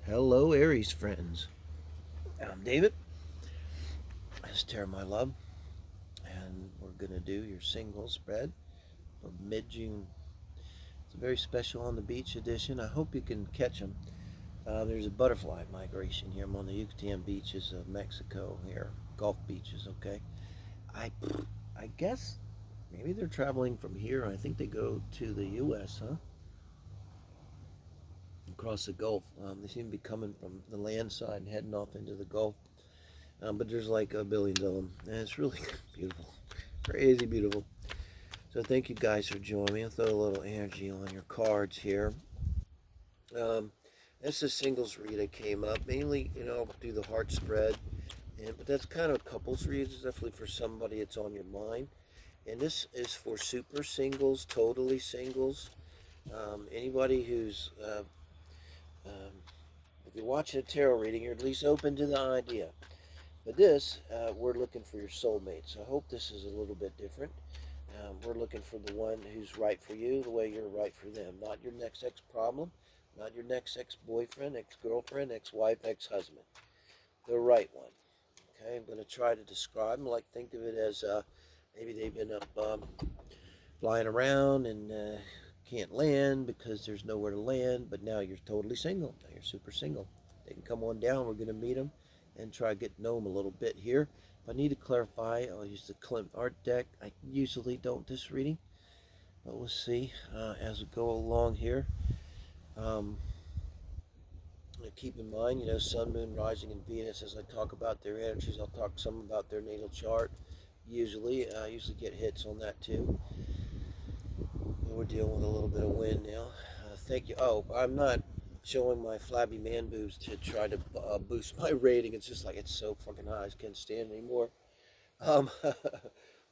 Hello, Aries friends. I'm David. This is Tarotmylove, and we're going to do your single spread for mid-June. It's a very special on the beach edition. I hope you can catch them. There's a butterfly migration here. I'm on the Yucatan beaches of Mexico here, Gulf beaches, okay? I guess maybe they're traveling from here. I think they go to the U.S., huh? Across the Gulf. They seem to be coming from the land side and heading off into the Gulf. But there's like a billion of them, and it's really beautiful, crazy beautiful. So thank you guys for joining me. I'll throw a little energy on your cards here. This is singles read. I came up mainly, I'll do the heart spread, but that's kind of a couples read. It's definitely for somebody that's on your mind, and this is for super singles, totally singles. Anybody who's if you're watching a tarot reading, you're at least open to the idea. But this, we're looking for your soulmate. So I hope this is a little bit different. We're looking for the one who's right for you the way you're right for them. Not your next ex-problem, not your next ex-boyfriend, ex-girlfriend, ex-wife, ex-husband. The right one. Okay, I'm going to try to describe them. Like, think of it as maybe they've been up flying around and can't land because there's nowhere to land, but now you're totally single. Now you're super single. They can come on down. We're going to meet them and try to get to know them a little bit here. If I need to clarify, I'll use the Klimt art deck. I usually don't this reading, but we'll see as we go along here. Keep in mind, Sun, Moon, Rising, and Venus. As I talk about their energies, I'll talk some about their natal chart. I usually get hits on that too. We're dealing with a little bit of wind now. Thank you. Oh, I'm not showing my flabby man boobs to try to boost my rating. It's just like it's so fucking hot. I just can't stand anymore. Um,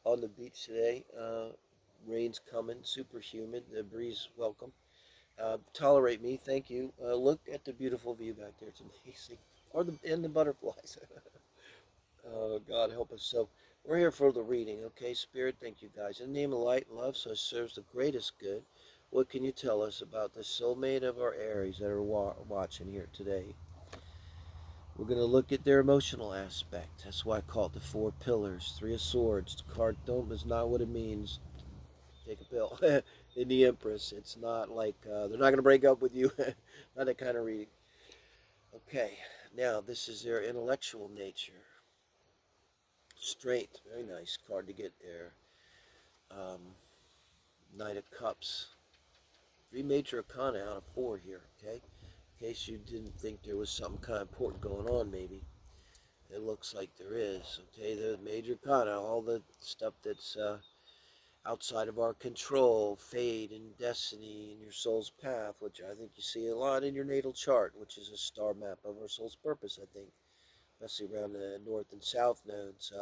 on the beach today, rain's coming, super humid. The breeze, welcome. Tolerate me, thank you. Look at the beautiful view back there. It's amazing. And the butterflies. Oh, God help us. So we're here for the reading, okay? Spirit, thank you guys. In the name of light and love, so it serves the greatest good. What can you tell us about the soulmate of our Aries that are watching here today? We're going to look at their emotional aspect. That's why I call it the four pillars. Three of Swords. The card don't is not what it means. Take a pill. In the Empress, it's not like they're not going to break up with you. Not that kind of reading. Okay, now this is their intellectual nature. Strength, very nice card to get there. Knight of Cups. Three major arcana out of four here, okay? In case you didn't think there was something kind of important going on, maybe. It looks like there is, okay? The major arcana, all the stuff that's outside of our control, fate and destiny and your soul's path, which I think you see a lot in your natal chart, which is a star map of our soul's purpose, I think, especially around the north and south nodes.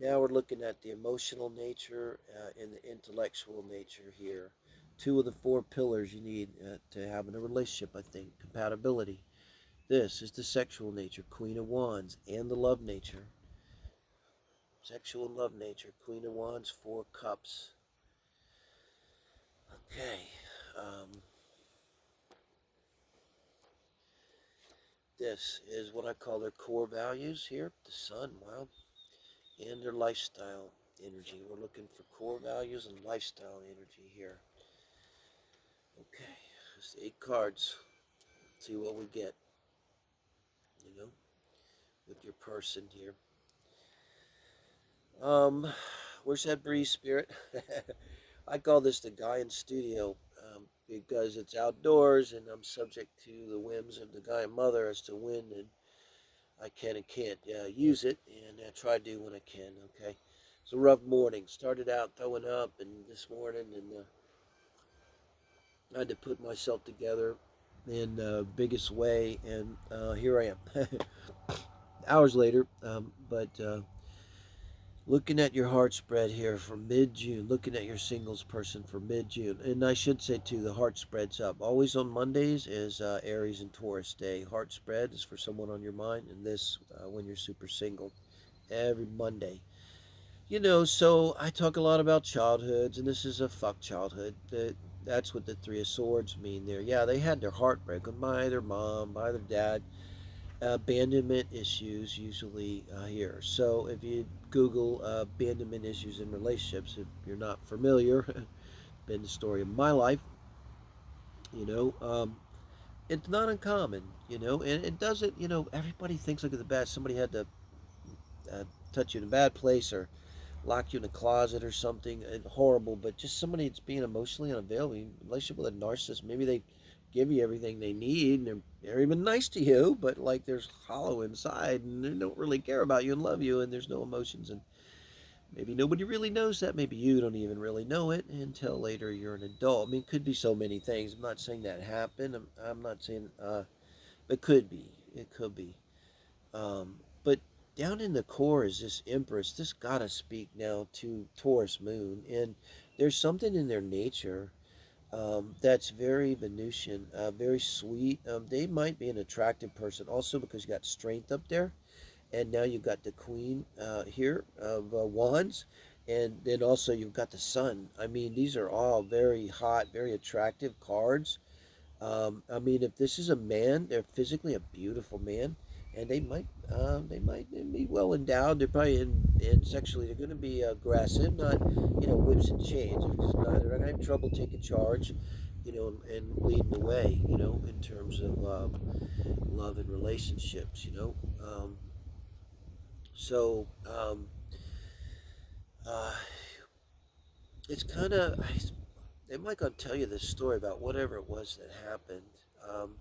Now we're looking at the emotional nature and the intellectual nature here. Two of the four pillars you need to have in a relationship, I think. Compatibility. This is the sexual nature, Queen of Wands, and the love nature. Sexual and love nature, Queen of Wands, Four Cups. Okay. This is what I call their core values here. The Sun, wow. And their lifestyle energy. We're looking for core values and lifestyle energy here. Okay, just 8 cards. Let's see what we get, with your person here. Where's that breeze, Spirit? I call this the Gaian studio because it's outdoors and I'm subject to the whims of the Gaian mother as to when and I can and can't use it, and I try to do when I can, okay? It's a rough morning. Started out throwing up and this morning, and I had to put myself together in the biggest way, and here I am. Hours later, but looking at your heart spread here for mid-June, looking at your singles person for mid-June, and I should say too, the heart spread's up. Always on Mondays is Aries and Taurus day. Heart spread is for someone on your mind, and this when you're super single, every Monday. So I talk a lot about childhoods, and this is a fuck childhood. That's what the Three of Swords mean there. Yeah, they had their heart broken by their mom, by their dad. Abandonment issues usually here. So if you Google abandonment issues in relationships, if you're not familiar, been the story of my life, you know, it's not uncommon, and it doesn't, everybody thinks look at the bad. Somebody had to uh, touch you in a bad place or lock you in a closet or something horrible, but just somebody that's being emotionally unavailable, in relationship with a narcissist, maybe they give you everything they need and they're even nice to you, but like there's hollow inside and they don't really care about you and love you and there's no emotions, and maybe nobody really knows that. Maybe you don't even really know it until later you're an adult. I mean, it could be so many things. I'm not saying that happened. I'm not saying, it could be. It could be. But down in the core is this Empress. This gotta speak now to Taurus Moon, and there's something in their nature that's very Venusian, very sweet. They might be an attractive person also because you got strength up there, and now you've got the Queen here of Wands, and then also you've got the Sun. I mean, these are all very hot, very attractive cards. I mean, if this is a man, they're physically a beautiful man, and they might be well endowed. They're probably in sexually, they're going to be aggressive, not whips and chains. They're not going to have trouble taking charge, and leading the way, in terms of love and relationships. So uh, it's kind of. They might gonna tell you this story about whatever it was that happened. Um,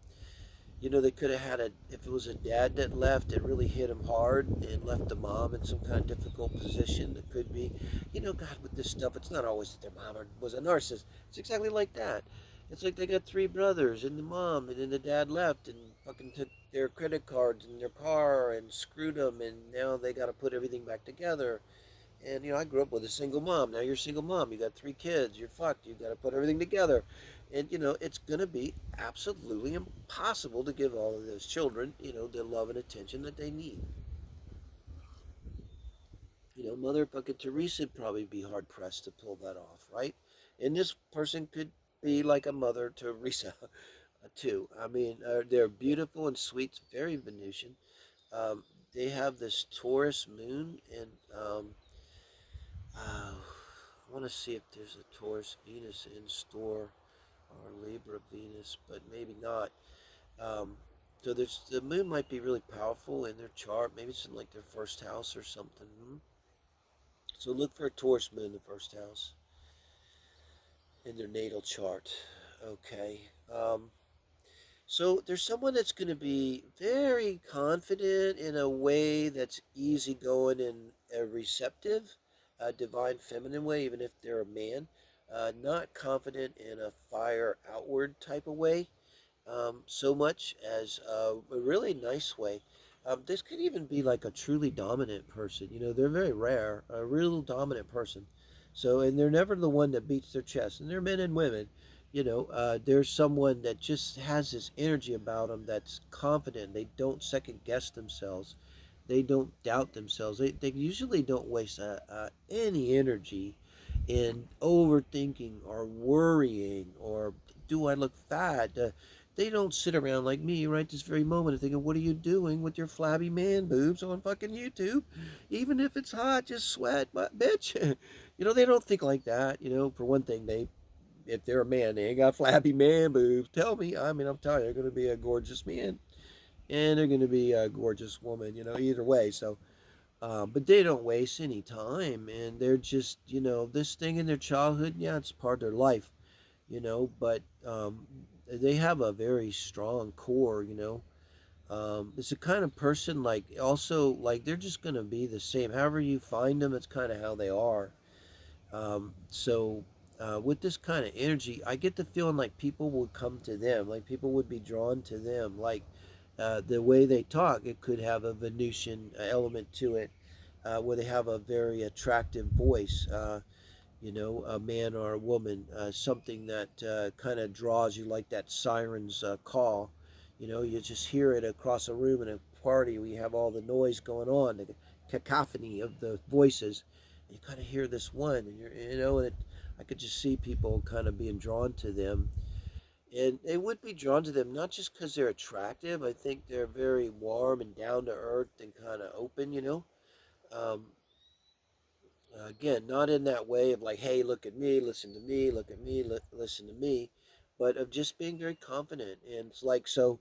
they could have had if it was a dad that left, it really hit him hard and left the mom in some kind of difficult position. It could be, God, with this stuff, it's not always that their mom was a narcissist. It's exactly like that. It's like they got three brothers and the mom, and then the dad left and fucking took their credit cards and their car and screwed them, and now they got to put everything back together. And I grew up with a single mom. Now you're a single mom. You got three kids. You're fucked. You got to put everything together, and it's gonna be absolutely impossible to give all of those children, the love and attention that they need. Mother fucking Teresa would probably be hard pressed to pull that off, right? And this person could be like a Mother Teresa, too. I mean, they're beautiful and sweet, very Venusian. Um, they have this Taurus moon, and I want to see if there's a Taurus Venus in store or Libra Venus, but maybe not. Um, so the moon might be really powerful in their chart. Maybe it's in like their first house or something. So look for a Taurus moon in the first house in their natal chart. Okay. So there's someone that's going to be very confident in a way that's easygoing and receptive, a divine feminine way, even if they're a man. Not confident in a fire outward type of way, so much as a really nice way. This could even be like a truly dominant person. They're very rare, a real dominant person. So, and they're never the one that beats their chest. And they're men and women. There's someone that just has this energy about them that's confident. They don't second guess themselves. They don't doubt themselves. They usually don't waste any energy in overthinking or worrying or do I look fat? They don't sit around like me right this very moment and thinking, what are you doing with your flabby man boobs on fucking YouTube? Even if it's hot, just sweat, but bitch. They don't think like that. For one thing, if they're a man, they ain't got flabby man boobs. Tell me, I mean, I'm telling you, they're going to be a gorgeous man and they're going to be a gorgeous woman, either way. So, but they don't waste any time and they're just, this thing in their childhood, yeah, it's part of their life, but they have a very strong core, it's a kind of person like also like they're just going to be the same. However you find them, it's kind of how they are. So with this kind of energy, I get the feeling like people would come to them, like people would be drawn to them, like the way they talk, it could have a Venusian element to it, where they have a very attractive voice. A man or a woman, something that kind of draws you like that siren's call. You just hear it across a room in a party. We have all the noise going on, the cacophony of the voices. You kind of hear this one, and and I could just see people kind of being drawn to them. And they would be drawn to them not just because they're attractive. I think they're very warm and down to earth and kind of open, you know. Um, Again, not in that way of like, hey, look at me, listen to me, look at me, listen to me, but of just being very confident. And it's like, so,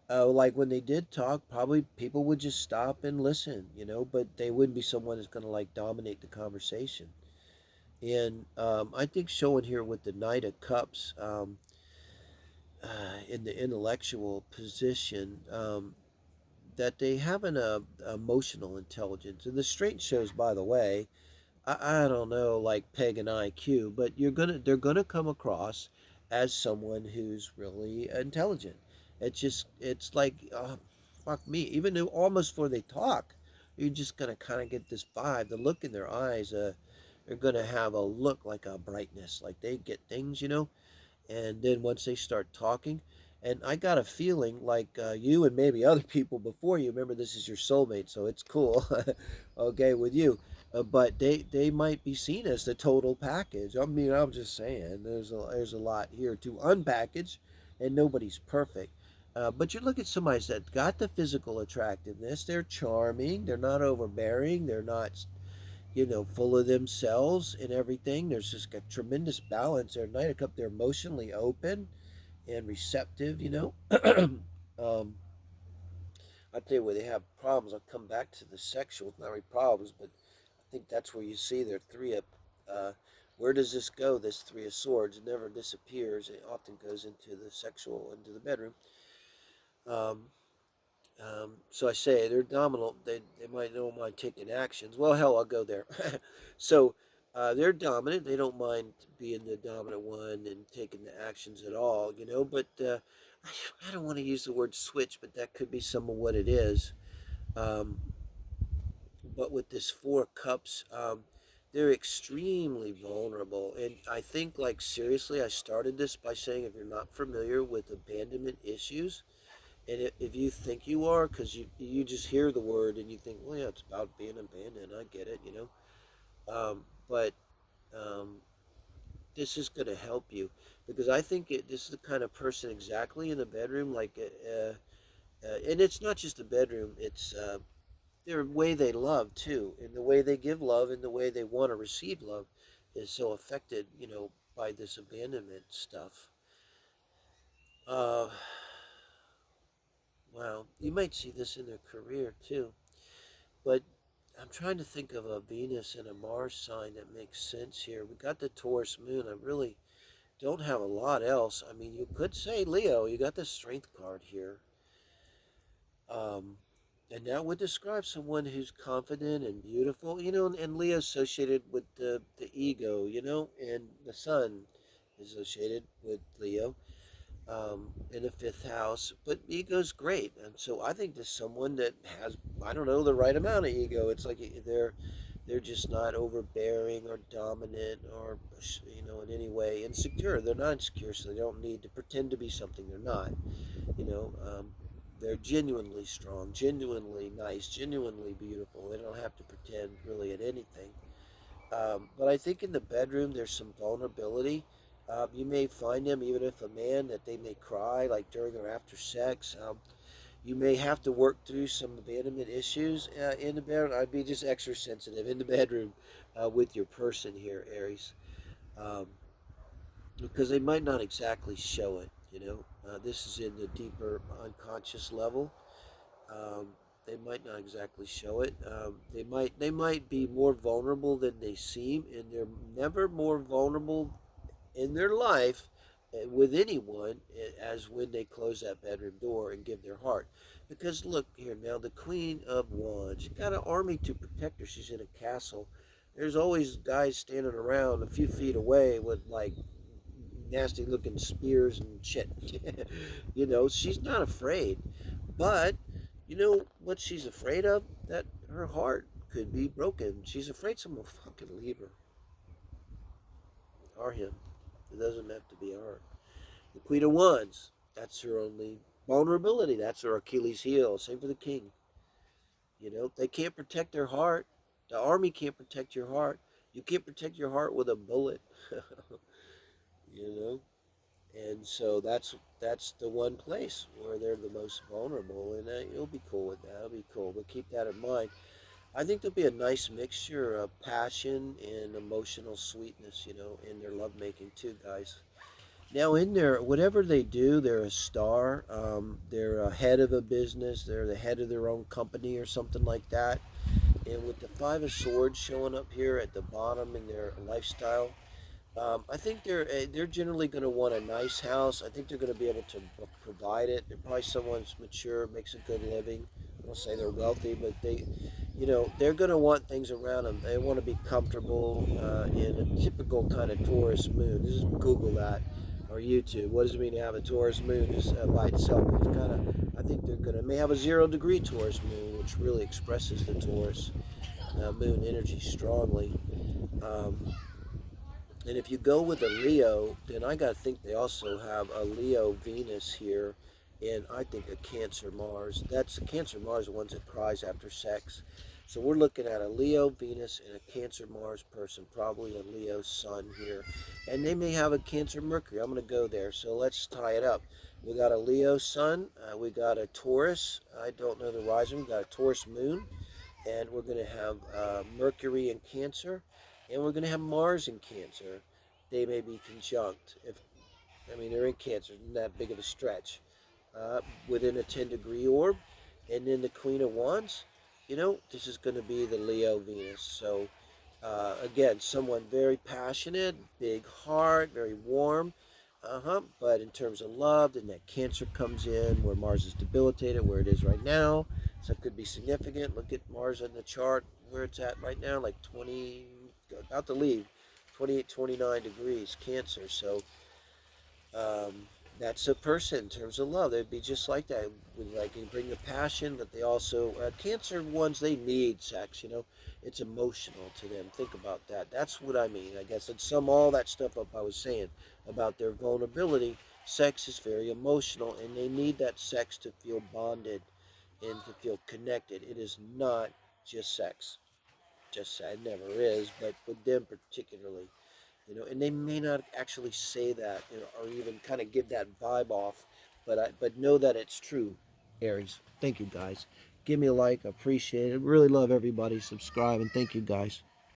like when they did talk, probably people would just stop and listen, you know, but they wouldn't be someone that's going to like dominate the conversation. And I think showing here with the Knight of Cups in the intellectual position, that they have an emotional intelligence. And the straight shows, by the way, I don't know, like peg and IQ, but they're gonna come across as someone who's really intelligent. It's like, fuck me. Even though almost before they talk, you're just gonna kind of get this vibe. The look in their eyes, they're gonna have a look like a brightness, like they get things, you know. And then once they start talking, and I got a feeling like you and maybe other people before you, remember this is your soulmate, so it's cool, okay, with you. But they might be seen as the total package. I mean, I'm just saying, there's a lot here to unpackage, and nobody's perfect. But you look at somebody that got the physical attractiveness. They're charming. They're not overbearing. They're not, you know, full of themselves and everything. There's just a tremendous balance. They're Knight of Cup. They're emotionally open and receptive. You know, um, I tell you where they have problems. I'll come back to the sexual, not really problems, but I think that's where you see their three of. Uh, where does this go? This Three of Swords, it never disappears. It often goes into the sexual, into the bedroom. Um, so I say they're dominant. They might don't mind taking actions. Well, hell, I'll go there. So they're dominant. They don't mind being the dominant one and taking the actions at all, you know. But I don't want to use the word switch, but that could be some of what it is. Um, but with this Four of Cups, they're extremely vulnerable. And I think, like, seriously, I started this by saying if you're not familiar with abandonment issues, and if you think you are, because you just hear the word and you think, well, yeah, it's about being abandoned. I get it, you know. But um, this is going to help you because I think this is the kind of person exactly in the bedroom, like, and it's not just the bedroom. It's their way they love too, and the way they give love, and the way they want to receive love, is so affected, you know, by this abandonment stuff. Uh, wow, you might see this in their career too. But I'm trying to think of a Venus and a Mars sign that makes sense here. We got the Taurus Moon. I really don't have a lot else. I mean, you could say Leo. You got the Strength card here. Um, and that would describe someone who's confident and beautiful, you know, and Leo associated with the ego, you know, and the Sun is associated with Leo in the fifth house. But ego's great, and so I think there's someone that has, I don't know, the right amount of ego. It's like they're just not overbearing or dominant or, you know, in any way insecure. They're not insecure, so they don't need to pretend to be something they're not. You know, they're genuinely strong, genuinely nice, genuinely beautiful. They don't have to pretend really at anything. But I think in the bedroom there's some vulnerability. You may find them, even if a man, that they may cry like during or after sex. You may have to work through some abandonment issues in the bedroom. I'd be just extra sensitive in the bedroom with your person here, Aries, um, because they might not exactly show it. You know, this is in the deeper unconscious level. Um, they might not exactly show it. They might be more vulnerable than they seem, and they're never more vulnerable in their life with anyone as when they close that bedroom door and give their heart. Because look here now, the Queen of Wands, she got an army to protect her. She's in a castle. There's always guys standing around a few feet away with like nasty looking spears and shit. You know, she's not afraid. But you know what she's afraid of? That her heart could be broken. She's afraid someone will fucking leave her or him. It doesn't have to be her. The Queen of Wands, that's her only vulnerability. That's her Achilles heel. Same for the King. You know, they can't protect their heart. The army can't protect your heart. You can't protect your heart with a bullet, you know. And so that's the one place where they're the most vulnerable, and you'll be cool with that. It'll be cool, but keep that in mind. I think there'll be a nice mixture of passion and emotional sweetness, in their lovemaking too, guys. Now, in there, whatever they do, they're a star. They're a head of a business. They're the head of their own company or something like that. And with the Five of Swords showing up here at the bottom in their lifestyle, I think they're generally going to want a nice house. I think they're going to be able to provide it. They're probably someone's mature, makes a good living. I won't say they're wealthy, but they're going to want things around them. They want to be comfortable in a typical kind of Taurus moon. Just Google that or YouTube. What does it mean to have a Taurus moon just by itself? It's kind of, I think they're going to may have a 0-degree Taurus moon, which really expresses the Taurus moon energy strongly. Um, and if you go with a Leo, then I got to think they also have a Leo Venus here, and I think a Cancer Mars. That's the Cancer Mars, the ones that cries after sex. So we're looking at a Leo Venus and a Cancer Mars person, probably a Leo Sun here. And they may have a Cancer Mercury. I'm going to go there. So let's tie it up. We got a Leo Sun. We got a Taurus. I don't know the rising. We got a Taurus Moon. And we're going to have Mercury in Cancer, and we're going to have Mars in Cancer. They may be conjunct. They're in Cancer, not that big of a stretch, within a 10-degree orb, and then the Queen of Wands. This is going to be the Leo Venus. So again, someone very passionate, big heart, very warm. But in terms of love, then that Cancer comes in where Mars is debilitated, where it is right now. So it could be significant. Look at Mars on the chart, where it's at right now, like 20, about to leave, 28, 29 degrees, Cancer. So um, that's a person in terms of love. They'd be just like that. Like, they bring the passion, but they also, Cancer ones, they need sex, It's emotional to them. Think about that. That's what I mean, I guess. And sum all that stuff up I was saying about their vulnerability. Sex is very emotional, and they need that sex to feel bonded and to feel connected. It is not just sex. Just it never is, but with them particularly, and they may not actually say that, or even kind of give that vibe off, but know that it's true. Aries, thank you guys. Give me a like, I appreciate it. Really love everybody. Subscribe, and thank you guys.